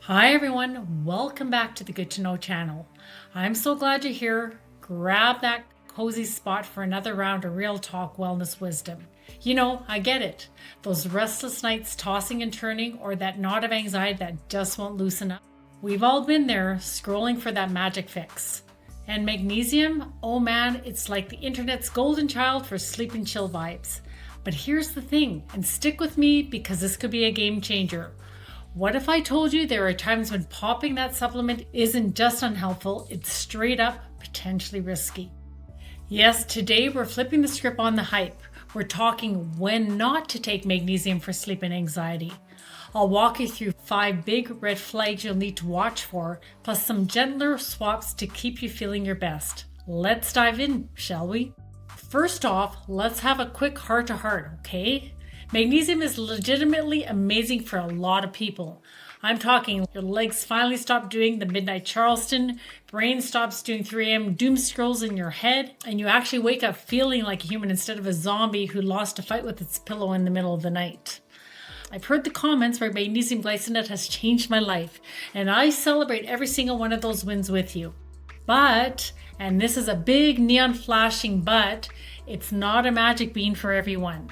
Hi everyone, welcome back to the Good to Know channel. I'm so glad you're here. Grab that cozy spot for another round of real talk wellness wisdom. You know, I get it. Those restless nights tossing and turning, or that knot of anxiety that just won't loosen up. We've all been there, scrolling for that magic fix. And magnesium, oh man, it's like the internet's golden child for sleep and chill vibes. But here's the thing, and stick with me because this could be a game changer. What if I told you there are times when popping that supplement isn't just unhelpful, it's straight up potentially risky? Yes, today we're flipping the script on the hype. We're talking when not to take magnesium for sleep and anxiety. I'll walk you through 5 big red flags you'll need to watch for, plus some gentler swaps to keep you feeling your best. Let's dive in, shall we? First off, let's have a quick heart-to-heart, okay? Magnesium is legitimately amazing for a lot of people. I'm talking your legs finally stop doing the midnight Charleston, brain stops doing 3 a.m. doom scrolls in your head, and you actually wake up feeling like a human instead of a zombie who lost a fight with its pillow in the middle of the night. I've heard the comments where magnesium glycinate has changed my life, and I celebrate every single one of those wins with you. But, and this is a big neon flashing but, it's not a magic bean for everyone.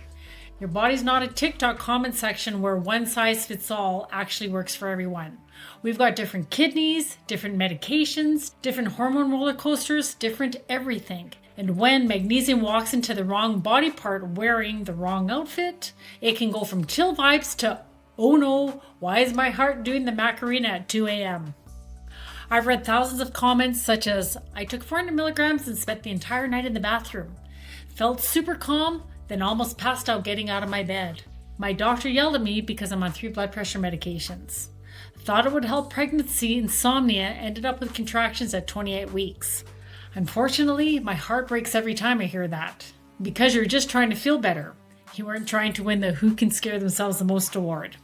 Your body's not a TikTok comment section where one size fits all actually works for everyone. We've got different kidneys, different medications, different hormone roller coasters, different everything. And when magnesium walks into the wrong body part wearing the wrong outfit, it can go from chill vibes to, oh no, why is my heart doing the Macarena at 2 a.m.? I've read thousands of comments such as, I took 400 milligrams and spent the entire night in the bathroom. Felt super calm, then almost passed out getting out of my bed. My doctor yelled at me because I'm on 3 blood pressure medications. Thought it would help pregnancy, insomnia, ended up with contractions at 28 weeks. Unfortunately, my heart breaks every time I hear that. Because you're just trying to feel better. You weren't trying to win the who can scare themselves the most award.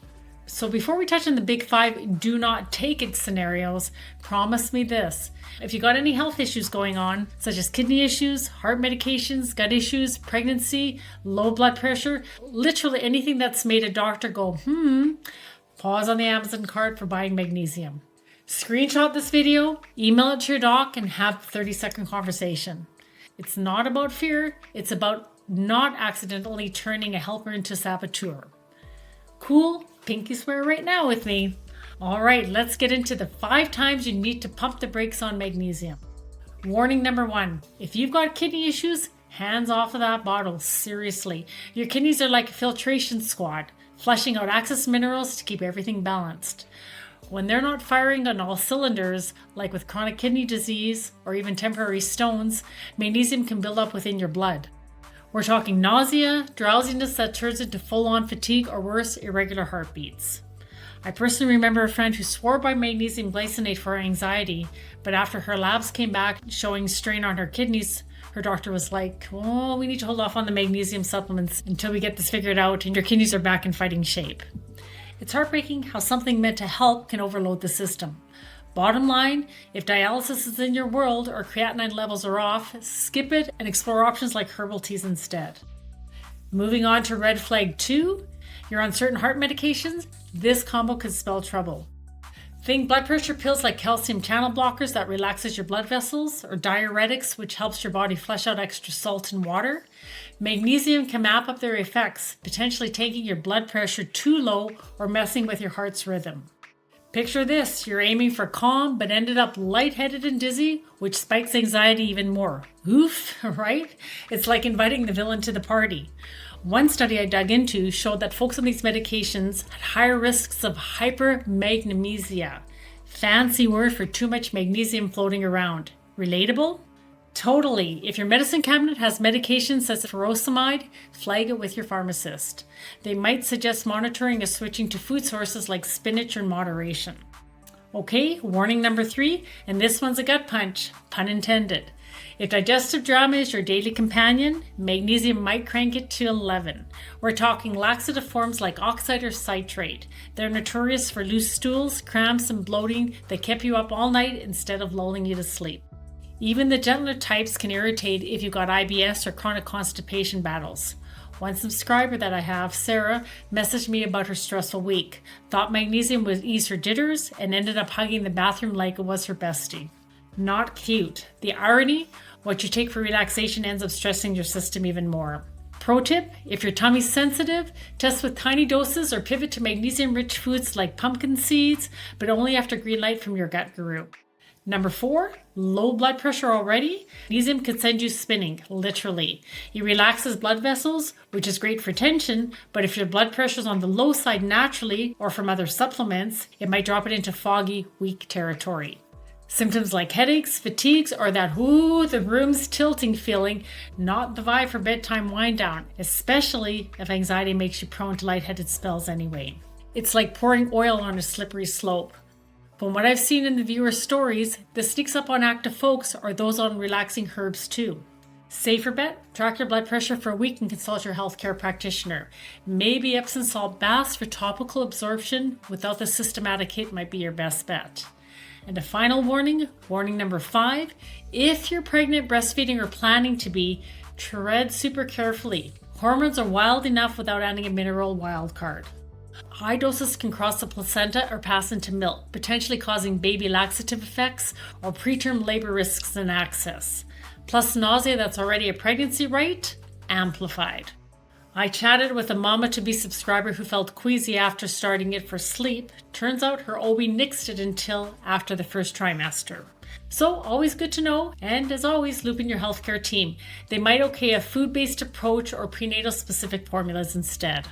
So before we touch on the big 5 do not take it scenarios, promise me this. If you got any health issues going on, such as kidney issues, heart medications, gut issues, pregnancy, low blood pressure, literally anything that's made a doctor go, pause on the Amazon cart for buying magnesium. Screenshot this video, email it to your doc, and have a 30-second conversation. It's not about fear, it's about not accidentally turning a helper into a saboteur. Cool? Pinky swear right now with me. All right, let's get into the 5 times you need to pump the brakes on magnesium. Warning number 1, if you've got kidney issues, hands off of that bottle, seriously. Your kidneys are like a filtration squad, flushing out excess minerals to keep everything balanced. When they're not firing on all cylinders, like with chronic kidney disease or even temporary stones, magnesium can build up within your blood. We're talking nausea, drowsiness that turns into full-on fatigue, or worse, irregular heartbeats. I personally remember a friend who swore by magnesium glycinate for anxiety, but after her labs came back showing strain on her kidneys, her doctor was like, oh, we need to hold off on the magnesium supplements until we get this figured out and your kidneys are back in fighting shape. It's heartbreaking how something meant to help can overload the system. Bottom line, if dialysis is in your world or creatinine levels are off, skip it and explore options like herbal teas instead. Moving on to red flag 2, you're on certain heart medications, this combo could spell trouble. Think blood pressure pills like calcium channel blockers that relaxes your blood vessels, or diuretics which helps your body flush out extra salt and water. Magnesium can map up their effects, potentially taking your blood pressure too low or messing with your heart's rhythm. Picture this, you're aiming for calm but ended up lightheaded and dizzy, which spikes anxiety even more. Oof, right? It's like inviting the villain to the party. One study I dug into showed that folks on these medications had higher risks of hypermagnesemia. Fancy word for too much magnesium floating around. Relatable? Totally. If your medicine cabinet has medications such as furosemide, flag it with your pharmacist. They might suggest monitoring or switching to food sources like spinach in moderation. Okay, warning number 3, and this one's a gut punch, pun intended. If digestive drama is your daily companion, magnesium might crank it to 11. We're talking laxative forms like oxide or citrate. They're notorious for loose stools, cramps, and bloating that kept you up all night instead of lulling you to sleep. Even the gentler types can irritate if you've got IBS or chronic constipation battles. One subscriber that I have, Sarah, messaged me about her stressful week, thought magnesium would ease her jitters, and ended up hugging the bathroom like it was her bestie. Not cute. The irony, what you take for relaxation ends up stressing your system even more. Pro tip, if your tummy's sensitive, test with tiny doses or pivot to magnesium-rich foods like pumpkin seeds, but only after green light from your gut guru. Number 4, low blood pressure already? Magnesium can send you spinning, literally. It relaxes blood vessels, which is great for tension, but if your blood pressure is on the low side naturally or from other supplements, it might drop it into foggy, weak territory. Symptoms like headaches, fatigues, or that the room's tilting feeling, not the vibe for bedtime wind down, especially if anxiety makes you prone to lightheaded spells anyway. It's like pouring oil on a slippery slope. From what I've seen in the viewer stories, this sneaks up on active folks or those on relaxing herbs too. Safer bet, track your blood pressure for a week and consult your healthcare practitioner. Maybe Epsom salt baths for topical absorption without the systematic hit might be your best bet. And a final warning, warning number 5, if you're pregnant, breastfeeding, or planning to be, tread super carefully. Hormones are wild enough without adding a mineral wild card. High doses can cross the placenta or pass into milk, potentially causing baby laxative effects or preterm labor risks and access. Plus nausea that's already a pregnancy right, amplified. I chatted with a mama-to-be subscriber who felt queasy after starting it for sleep. Turns out her OB nixed it until after the first trimester. So always good to know, and as always, loop in your healthcare team. They might okay a food-based approach or prenatal specific formulas instead.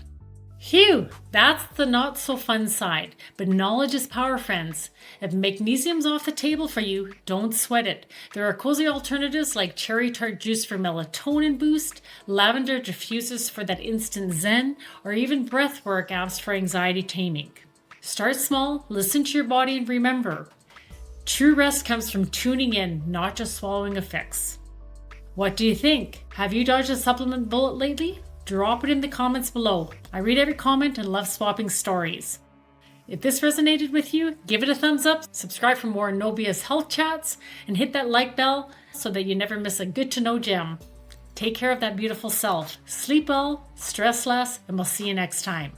Phew, that's the not so fun side, but knowledge is power, friends. If magnesium's off the table for you, don't sweat it. There are cozy alternatives like cherry tart juice for melatonin boost, lavender diffusers for that instant zen, or even breathwork apps for anxiety taming. Start small, listen to your body, and remember, true rest comes from tuning in, not just swallowing a fix. What do you think? Have you dodged a supplement bullet lately? Drop it in the comments below. I read every comment and love swapping stories. If this resonated with you, give it a thumbs up, subscribe for more no BS health chats, and hit that like bell so that you never miss a good to know gem. Take care of that beautiful self. Sleep well, stress less, and we'll see you next time.